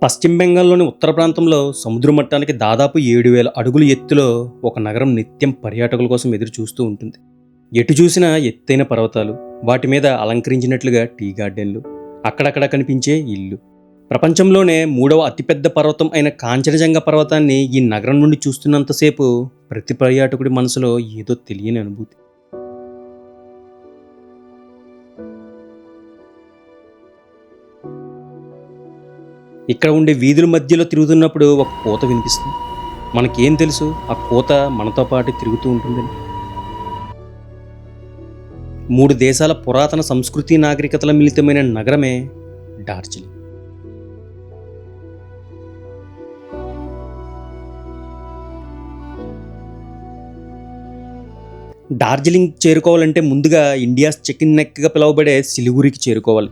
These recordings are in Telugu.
పశ్చిమ బెంగాల్లోని ఉత్తర ప్రాంతంలో సముద్ర మట్టానికి దాదాపు 7,000 అడుగుల ఎత్తులో ఒక నగరం నిత్యం పర్యాటకుల కోసం ఎదురు చూస్తూ ఉంటుంది. ఎటు చూసినా ఎత్తైన పర్వతాలు, వాటి మీద అలంకరించినట్లుగా టీ గార్డెన్లు, అక్కడక్కడ కనిపించే ఇల్లు. ప్రపంచంలోనే 3వ అతిపెద్ద పర్వతం అయిన కాంచనజంగా పర్వతాన్ని ఈ నగరం నుండి చూస్తున్నంతసేపు ప్రతి పర్యాటకుడి మనసులో ఏదో తెలియని అనుభూతి. ఇక్కడ ఉండే వీధుల మధ్యలో తిరుగుతున్నప్పుడు ఒక కోత వినిపిస్తుంది. మనకేం తెలుసు ఆ కోత మనతో పాటు తిరుగుతూ ఉంటుందని. 3 దేశాల పురాతన సంస్కృతి నాగరికతల మిళితమైన నగరమే డార్జిలింగ్. డార్జిలింగ్ చేరుకోవాలంటే ముందుగా ఇండియాస్ చికెన్ నెక్గా పిలువబడే సిలిగురికి చేరుకోవాలి.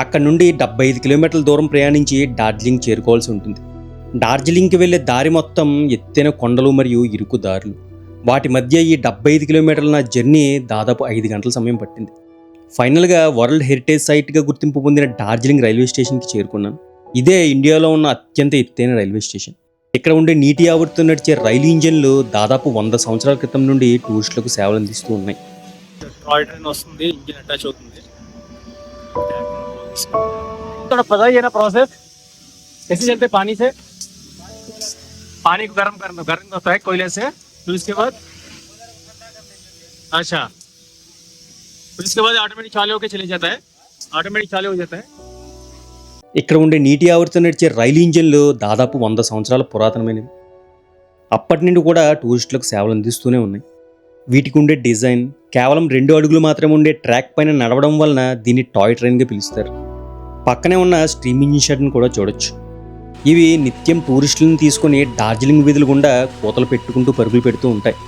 అక్కడ నుండి 75 కిలోమీటర్ల దూరం ప్రయాణించి డార్జిలింగ్ చేరుకోవాల్సి ఉంటుంది. డార్జిలింగ్కి వెళ్ళే దారి మొత్తం ఎత్తైన కొండలు మరియు ఇరుకు దారులు. వాటి మధ్య ఈ 75 కిలోమీటర్ల జర్నీ దాదాపు 5 గంటల సమయం పట్టింది. ఫైనల్గా వరల్డ్ హెరిటేజ్ సైట్గా గుర్తింపు పొందిన డార్జిలింగ్ రైల్వే స్టేషన్కి చేరుకున్నాను. ఇదే ఇండియాలో ఉన్న అత్యంత ఎత్తైన రైల్వే స్టేషన్. ఇక్కడ ఉండే నీటి ఆవృత్తితో నడిచే రైలు ఇంజన్లు దాదాపు 100 సంవత్సరాల క్రితం నుండి టూరిస్టులకు సేవలు అందిస్తూ ఉన్నాయి. टॉय ट्रेन वस्तुंदी इंजन अटैच होती है थोड़ा पता ही है ना प्रोसेस कैसे चलते पानी से पानी को गर्म होता है कोयले से फिर उसके बाद अच्छा फिर उसके बाद ऑटोमेटिक चालू होकर चले जाता है ऑटोमेटिक चालू हो जाता है. ఇక్కడ ఉండే నీటి ఆవృత్తితో నడిచే రైలు ఇంజన్లు దాదాపు 100 సంవత్సరాల పురాతనమైనవి. అప్పటి నుండి కూడా టూరిస్టులకు సేవలు అందిస్తూనే ఉన్నాయి. వీటికి ఉండే డిజైన్ కేవలం 2 అడుగులు మాత్రమే ఉండే ట్రాక్ పైన నడవడం వలన దీన్ని టాయ్ ట్రైన్గా పిలుస్తారు. పక్కనే ఉన్న స్ట్రీమ్ ఇంజిన్ షెడ్ని కూడా చూడొచ్చు. ఇవి నిత్యం టూరిస్టులను తీసుకొని డార్జిలింగ్ వీధులు గుండా కోతలు పెట్టుకుంటూ పరుగులు పెడుతూ ఉంటాయి.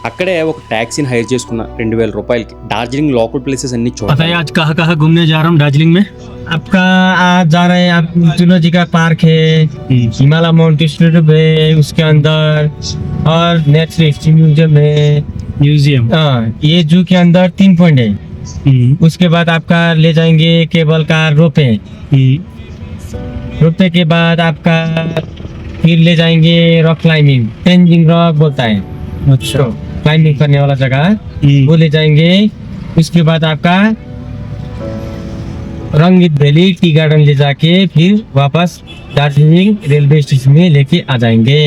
అక్కడే ఒక ట్యాక్సీని హైర్ చేసుకున్న 2,000 రూపాయలకి డార్జిలింగ్ లోకల్ ప్లేసెస్ అన్ని చూడాలి. आज कहाँ घूमने जा रहा हूँ दार्जिलिंग में आपका आज जा रहे हैं आप जूलॉजी का पार्क है, हिमालय माउंट इंस्टीट्यूट है उसके अंदर और नेचुरल हिस्ट्री म्यूजियम है. म्यूजियम हाँ ये जू के अंदर 3 पॉइंट है. उसके बाद आपका ले जाएंगे केबल कार रोपे. रोपे के बाद आपका फिर ले जाएंगे रॉक क्लाइंबिंग टेंजिंग रॉक बोलता है. अच्छा क्लाइंबिंग करने वाला जगह वो ले जाएंगे. उसके बाद आपका रंगीत वैली टी गार्डन ले जाके फिर वापस दार्जिलिंग रेलवे स्टेशन में लेके आ जाएंगे.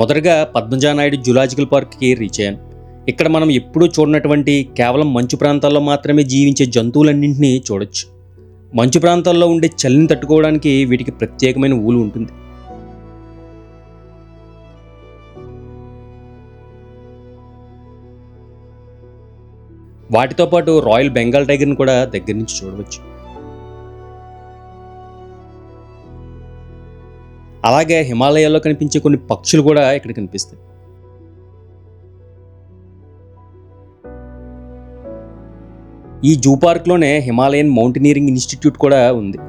మొదటగా పద్మజానాయుడు జూలాజికల్ పార్క్కి రీచ్ అయ్యాను. ఇక్కడ మనం ఎప్పుడూ చూడనటువంటి కేవలం మంచు ప్రాంతాల్లో మాత్రమే జీవించే జంతువులన్నింటినీ చూడొచ్చు. మంచు ప్రాంతాల్లో ఉండే చలిని తట్టుకోవడానికి వీటికి ప్రత్యేకమైన ఊలు ఉంటుంది. వాటితో పాటు రాయల్ బెంగాల్ టైగర్ని కూడా దగ్గర నుంచి చూడవచ్చు. అలాగే హిమాలయాల్లో కనిపించే కొన్ని పక్షులు కూడా ఇక్కడ కనిపిస్తాయి. ఈ జూ పార్క్లోనే హిమాలయన్ మౌంటైనీరింగ్ ఇన్స్టిట్యూట్ కూడా ఉంది.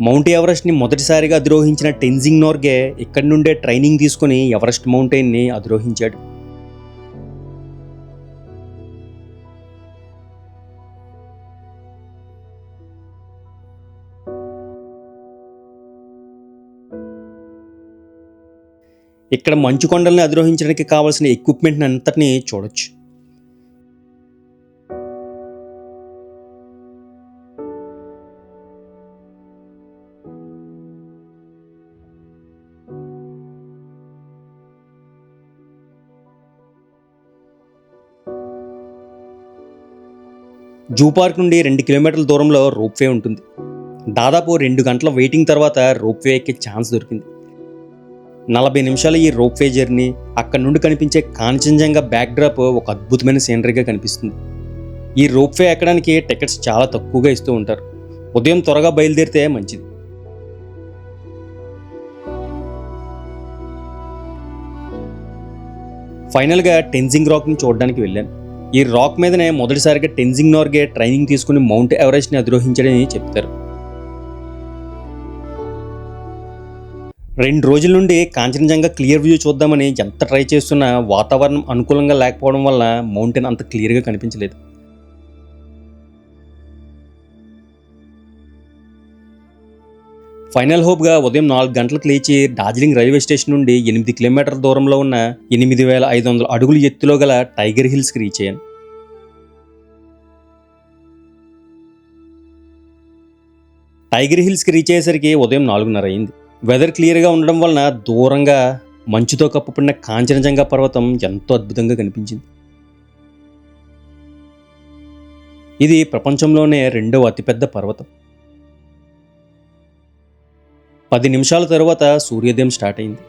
మౌంట్ ఎవరెస్ట్ని మొదటిసారిగా అధిరోహించిన టెన్జింగ్ నోర్గే ఇక్కడి నుండే ట్రైనింగ్ తీసుకుని ఎవరెస్ట్ మౌంటైన్ని అధిరోహించాడు. ఇక్కడ మంచు కొండల్ని అధిరోహించడానికి కావాల్సిన ఎక్విప్మెంట్ అంతటినీ చూడొచ్చు. జూ పార్క్ నుండి 2 కిలోమీటర్ల దూరంలో రోప్వే ఉంటుంది. దాదాపు 2 గంటల వెయిటింగ్ తర్వాత రోప్వే ఎక్కే ఛాన్స్ దొరికింది. 40 నిమిషాల ఈ రోప్వే జర్నీ అక్కడ నుండి కనిపించే కాంచనజంగా బ్యాక్డ్రాప్ ఒక అద్భుతమైన సీనరీగా కనిపిస్తుంది. ఈ రోప్వే ఎక్కడానికి టికెట్స్ చాలా తక్కువగా ఇస్తూ ఉంటారు. ఉదయం త్వరగా బయలుదేరితే మంచిది. ఫైనల్గా టెన్జింగ్ రాక్ని చూడడానికి వెళ్ళాను. ఈ రాక్ మీదనే మొదటిసారిగా టెన్జింగ్ నోర్గే ట్రైనింగ్ తీసుకుని మౌంట్ ఎవరెస్ట్ని అధిరోహించాడని చెప్తారు. 2 రోజుల నుండి కాంచనజంగా క్లియర్ వ్యూ చూద్దామని ఎంత ట్రై చేస్తున్నా వాతావరణం అనుకూలంగా లేకపోవడం వల్ల మౌంటైన్ అంత క్లియర్గా కనిపించలేదు. ఫైనల్ హోప్గా ఉదయం 4 గంటలకు లేచి డార్జిలింగ్ రైల్వే స్టేషన్ నుండి 8 కిలోమీటర్ల దూరంలో ఉన్న 8500 అడుగుల ఎత్తులో గల టైగర్ హిల్స్కి రీచ్ అయ్యాను. టైగర్ హిల్స్కి రీచ్ అయ్యేసరికి ఉదయం 4:30 అయింది. వెదర్ క్లియర్గా ఉండడం వలన దూరంగా మంచుతో కప్పుపడిన కాంచనజంగా పర్వతం ఎంతో అద్భుతంగా కనిపించింది. ఇది ప్రపంచంలోనే 2వ అతిపెద్ద పర్వతం. 10 నిమిషాల తరువాత సూర్యోదయం స్టార్ట్ అయింది.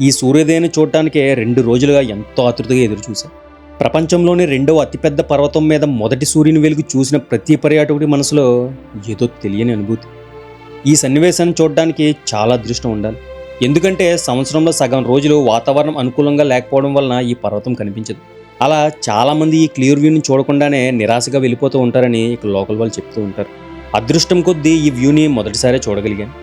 ఈ సూర్యోదయాన్ని చూడటానికే 2 రోజులుగా ఎంతో ఆతృతగా ఎదురుచూశాను. ప్రపంచంలోనే 2వ అతిపెద్ద పర్వతం మీద మొదటి సూర్యుని వెలుగు చూసిన ప్రతి పర్యాటకుడి మనసులో ఏదో తెలియని అనుభూతి. ఈ సన్నివేశాన్ని చూడడానికి చాలా అదృష్టం ఉండాలి. ఎందుకంటే సంవత్సరంలో సగం రోజులు వాతావరణం అనుకూలంగా లేకపోవడం వలన ఈ పర్వతం కనిపించదు. అలా చాలామంది ఈ క్లియర్ వ్యూని చూడకుండానే నిరాశగా వెళ్ళిపోతూ ఉంటారని ఇక్కడ లోకల్ వాళ్ళు చెప్తూ ఉంటారు. అదృష్టం కొద్దీ ఈ వ్యూని మొదటిసారి చూడగలిగాను.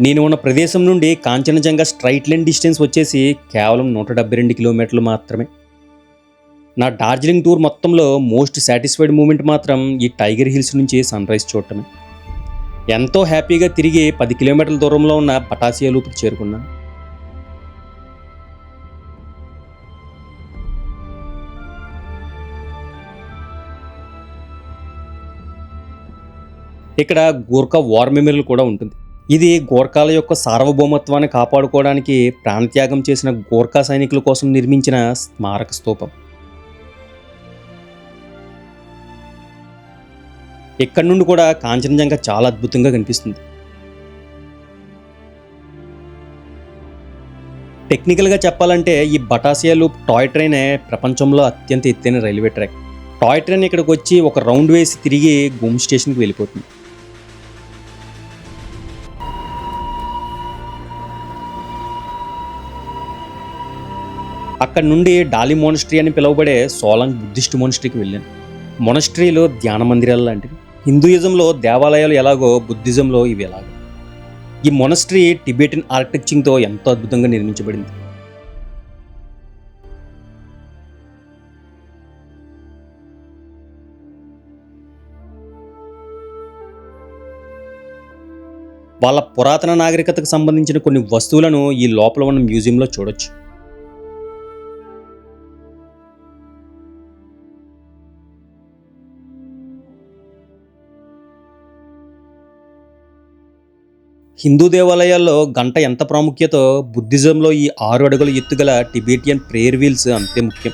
నేను ఉన్న ప్రదేశం నుండి కాంచనజంగా స్ట్రైట్ లైన్ డిస్టెన్స్ వచ్చేసి కేవలం 172 కిలోమీటర్లు మాత్రమే. నా డార్జిలింగ్ టూర్ మొత్తంలో మోస్ట్ సాటిస్ఫైడ్ మూమెంట్ మాత్రం ఈ టైగర్ హిల్స్ నుంచి సన్ రైజ్ చూడటమే. ఎంతో హ్యాపీగా తిరిగి 10 కిలోమీటర్ల దూరంలో ఉన్న బటాసియా లూప్కి చేరుకున్నాను. ఇక్కడ గోర్ఖా వార్ మెమోరియల్ కూడా ఉంటుంది. ఇది గోర్ఖాల యొక్క సార్వభౌమత్వాన్ని కాపాడుకోవడానికి ప్రాణత్యాగం చేసిన గోర్ఖా సైనికుల కోసం నిర్మించిన స్మారక స్తూపం. ఇక్కడ నుండి కూడా కాంచనజంగా చాలా అద్భుతంగా కనిపిస్తుంది. టెక్నికల్గా చెప్పాలంటే ఈ బటాసియా లూప్ టాయ్ ట్రైనే ప్రపంచంలో అత్యంత ఎత్తైన రైల్వే ట్రాక్. టాయ్ ట్రైన్ ఇక్కడికి వచ్చి ఒక రౌండ్ వేసి తిరిగి గూమ్ స్టేషన్కి వెళ్ళిపోతుంది. అక్కడ నుండి డాలి మోనస్ట్రీ అని పిలువబడే సోలాంగ్ బుద్ధిస్ట్ మోనస్ట్రీకి వెళ్ళాను. మోనస్ట్రీలు ధ్యాన మందిరాలు లాంటివి. హిందూయిజంలో దేవాలయాలు ఎలాగో బుద్ధిజంలో ఇవి ఎలాగో. ఈ మోనస్ట్రీ టిబెటిన్ ఆర్కిటెక్చర్తో ఎంతో అద్భుతంగా నిర్మించబడింది. వాళ్ళ పురాతన నాగరికతకు సంబంధించిన కొన్ని వస్తువులను ఈ లోపల ఉన్న మ్యూజియంలో చూడొచ్చు. హిందూ దేవాలయాల్లో గంట ఎంత ప్రాముఖ్యతో బుద్ధిజంలో ఈ 6 అడుగుల ఎత్తుగల టిబెటియన్ ప్రేయర్ వీల్స్ అంతే ముఖ్యం.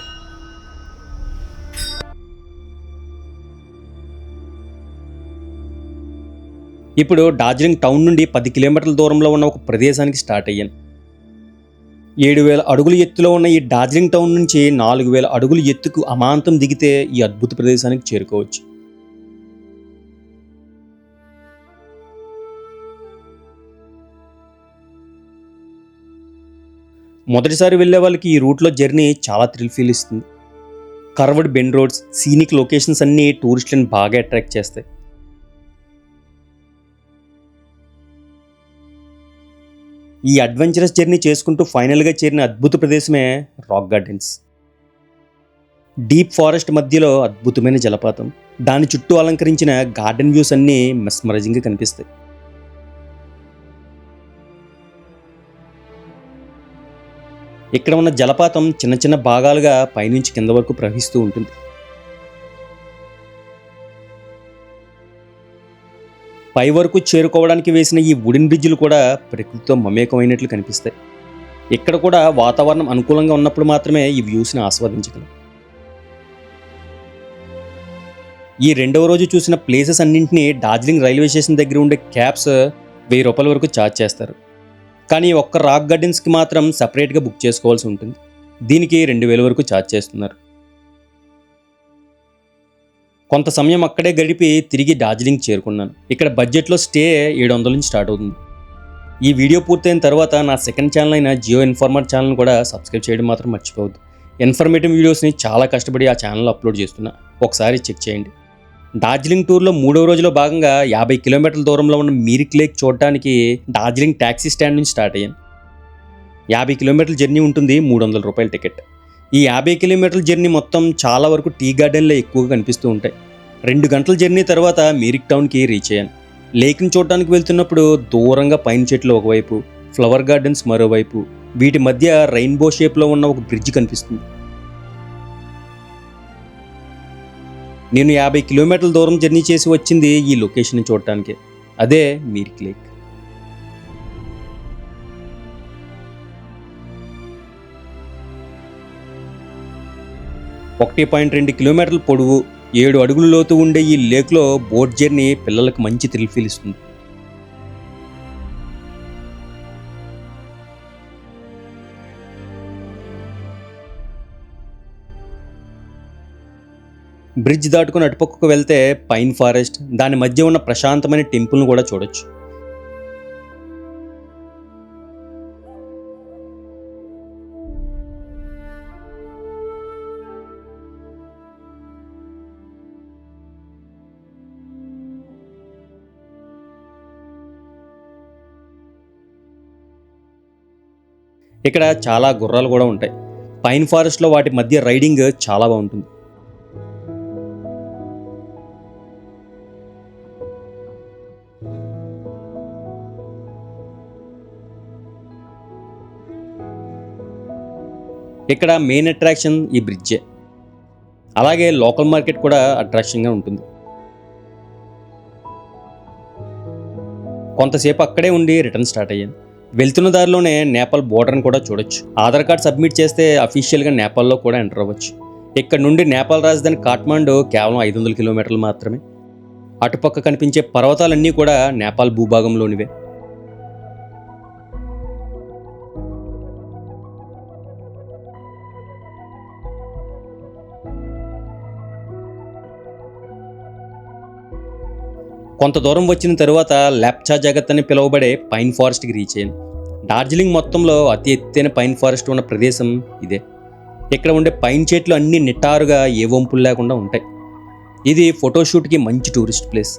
ఇప్పుడు డార్జిలింగ్ టౌన్ నుండి 10 కిలోమీటర్ల దూరంలో ఉన్న ఒక ప్రదేశానికి స్టార్ట్ అయ్యాను. 7000 అడుగుల ఎత్తులో ఉన్న ఈ డార్జిలింగ్ టౌన్ నుంచి 4000 అడుగుల ఎత్తుకు అమాంతం దిగితే ఈ అద్భుత ప్రదేశానికి చేరుకోవచ్చు. మొదటిసారి వెళ్ళే వాళ్ళకి ఈ రూట్లో జర్నీ చాలా థ్రిల్ ఫీల్ ఇస్తుంది. Curved bend roads, scenic locations అన్నీ టూరిస్టులను బాగా అట్రాక్ట్ చేస్తాయి. ఈ అడ్వెంచరస్ జర్నీ చేసుకుంటూ ఫైనల్గా చేరిన అద్భుత ప్రదేశమే రాక్ గార్డెన్స్. డీప్ ఫారెస్ట్ మధ్యలో అద్భుతమైన జలపాతం, దాని చుట్టూ అలంకరించిన గార్డెన్ వ్యూస్ అన్నీ మెస్మరైజింగ్గా కనిపిస్తాయి. ఇక్కడ ఉన్న జలపాతం చిన్న చిన్న భాగాలుగా పైనుంచి కింద వరకు ప్రవహిస్తూ ఉంటుంది. పై వరకు చేరుకోవడానికి వేసిన ఈ వుడెన్ బ్రిడ్జ్లు కూడా ప్రకృతితో మమేకమైనట్లు కనిపిస్తాయి. ఇక్కడ కూడా వాతావరణం అనుకూలంగా ఉన్నప్పుడు మాత్రమే ఈ వ్యూస్ని ఆస్వాదించగలం. ఈ 2వ రోజు చూసిన ప్లేసెస్ అన్నింటినీ డార్జిలింగ్ రైల్వే స్టేషన్ దగ్గర ఉండే క్యాబ్స్ 1000 రూపాయల వరకు ఛార్జ్ చేస్తారు. కానీ ఒక్క రాక్ గార్డెన్స్కి మాత్రం సపరేట్గా బుక్ చేసుకోవాల్సి ఉంటుంది. దీనికి 2000 వరకు ఛార్జ్ చేస్తున్నారు. కొంత సమయం అక్కడే గడిపి తిరిగి డార్జిలింగ్ చేరుకున్నాను. ఇక్కడ బడ్జెట్లో స్టే 700 నుంచి స్టార్ట్ అవుతుంది. ఈ వీడియో పూర్తయిన తర్వాత నా సెకండ్ ఛానల్ అయిన జియో ఇన్ఫార్మర్ ఛానల్ని కూడా సబ్స్క్రైబ్ చేయడం మాత్రం మర్చిపోవద్దు. ఇన్ఫర్మేటివ్ వీడియోస్ని చాలా కష్టపడి ఆ ఛానల్లో అప్లోడ్ చేస్తున్నా, ఒకసారి చెక్ చేయండి. డార్జిలింగ్ టూర్లో 3వ రోజులో భాగంగా 50 కిలోమీటర్ల దూరంలో ఉన్న మీరిక్ లేక్ చూడటానికి డార్జిలింగ్ ట్యాక్సీ స్టాండ్ నుంచి స్టార్ట్ అయ్యాను. 50 కిలోమీటర్ల జర్నీ ఉంటుంది, 300 రూపాయల టికెట్. ఈ 50 కిలోమీటర్ల జర్నీ మొత్తం చాలా వరకు టీ గార్డెన్లో ఎక్కువగా కనిపిస్తూ ఉంటాయి. 2 గంటల జర్నీ తర్వాత మీరిక్ టౌన్కి రీచ్ అయ్యాను. లేక్ని చూడటానికి వెళ్తున్నప్పుడు దూరంగా పైన్ చెట్లు ఒకవైపు, ఫ్లవర్ గార్డెన్స్ మరోవైపు, వీటి మధ్య రెయిన్బో షేప్లో ఉన్న ఒక బ్రిడ్జ్ కనిపిస్తుంది. నేను 50 కిలోమీటర్ల దూరం జర్నీ చేసి వచ్చింది ఈ లొకేషన్ చూడటానికి, అదే మీరిక్ లేక్. ఒకటి 1.2 కిలోమీటర్ల పొడవు, 7 అడుగుల లోతు ఉండే ఈ లేక్లో బోట్ జర్నీ పిల్లలకు మంచి థ్రిల్ ఫీల్ ఇస్తుంది. బ్రిడ్జ్ దాటుకుని అటుపక్కకు వెళ్తే పైన్ ఫారెస్ట్, దాని మధ్య ఉన్న ప్రశాంతమైన టెంపుల్ను కూడా చూడొచ్చు. ఇక్కడ చాలా గుర్రాలు కూడా ఉంటాయి. పైన్ ఫారెస్ట్లో వాటి మధ్య రైడింగ్ చాలా బాగుంటుంది. ఇక్కడ మెయిన్ అట్రాక్షన్ ఈ బ్రిడ్జే. అలాగే లోకల్ మార్కెట్ కూడా అట్రాక్షన్గా ఉంటుంది. కొంతసేపు అక్కడే ఉండి రిటర్న్ స్టార్ట్ అయ్యాను. వెళ్తున్న దారిలోనే నేపాల్ బోర్డర్ని కూడా చూడొచ్చు. ఆధార్ కార్డ్ సబ్మిట్ చేస్తే అఫీషియల్గా నేపాల్లో కూడా ఎంటర్ అవ్వచ్చు. ఇక్కడ నుండి నేపాల్ రాజధాని కాఠ్మండు కేవలం 500 కిలోమీటర్లు మాత్రమే. అటుపక్క కనిపించే పర్వతాలన్నీ కూడా నేపాల్ భూభాగంలోనివే. కొంత దూరం వచ్చిన తరువాత లెప్చా జగత్ అని పిలువబడే పైన్ ఫారెస్ట్కి రీచ్ అయ్యాను. డార్జిలింగ్ మొత్తంలో అతి ఎత్తైన పైన్ ఫారెస్ట్ ఉన్న ప్రదేశం ఇదే. ఇక్కడ ఉండే పైన్ చెట్లు అన్నీ నిటారుగా ఏ వంపులు లేకుండా ఉంటాయి. ఇది ఫోటోషూట్కి మంచి టూరిస్ట్ ప్లేస్.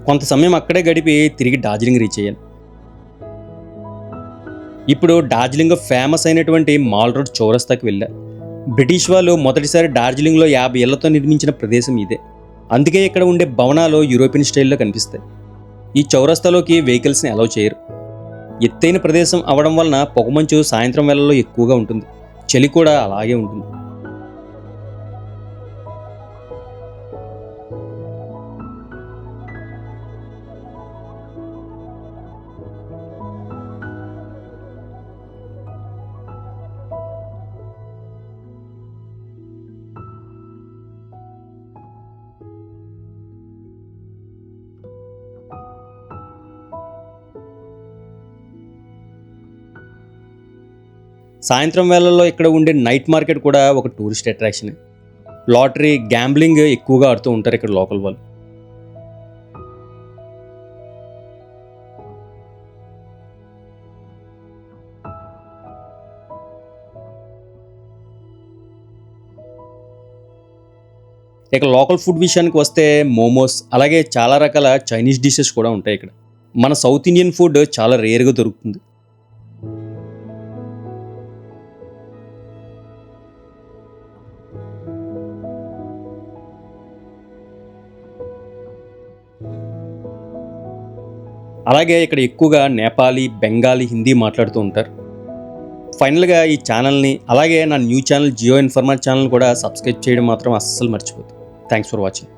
కొంత సమయం అక్కడే గడిపి తిరిగి డార్జిలింగ్ రీచ్ అయ్యాను. ఇప్పుడు డార్జిలింగ్ ఫేమస్ అయినటువంటి మాల్ రోడ్ చౌరస్తాకి వెళ్ళా. బ్రిటిష్ వాళ్ళు మొదటిసారి డార్జిలింగ్లో 50 ఏళ్లతో నిర్మించిన ప్రదేశం ఇదే. అందుకే ఇక్కడ ఉండే భవనాలు యూరోపియన్ స్టైల్లో కనిపిస్తాయి. ఈ చౌరస్తాలోకి వెహికల్స్ని అలౌ చేయరు. ఎత్తైన ప్రదేశం అవడం వలన పొగమంచు సాయంత్రం వేళల్లో ఎక్కువగా ఉంటుంది. చలి కూడా అలాగే ఉంటుంది. సాయంత్రం వేళల్లో ఇక్కడ ఉండే నైట్ మార్కెట్ కూడా ఒక టూరిస్ట్ అట్రాక్షన్. లాటరీ, గ్యాంబ్లింగ్ ఎక్కువగా ఆడుతూ ఉంటారు ఇక్కడ లోకల్ వాళ్ళు. ఇక లోకల్ ఫుడ్ విషయానికి వస్తే మోమోస్, అలాగే చాలా రకాల చైనీస్ డిషెస్ కూడా ఉంటాయి ఇక్కడ. మన సౌత్ ఇండియన్ ఫుడ్ చాలా రేర్గా దొరుకుతుంది. అలాగే ఇక్కడ ఎక్కువగా నేపాలీ, బెంగాలీ, హిందీ మాట్లాడుతూ ఉంటారు. ఫైనల్గా ఈ ఛానల్ని, అలాగే నా new channel Jio informer channel కూడా సబ్స్క్రైబ్ చేయడం మాత్రం అస్సలు మర్చిపోద్దు. Thanks for watching.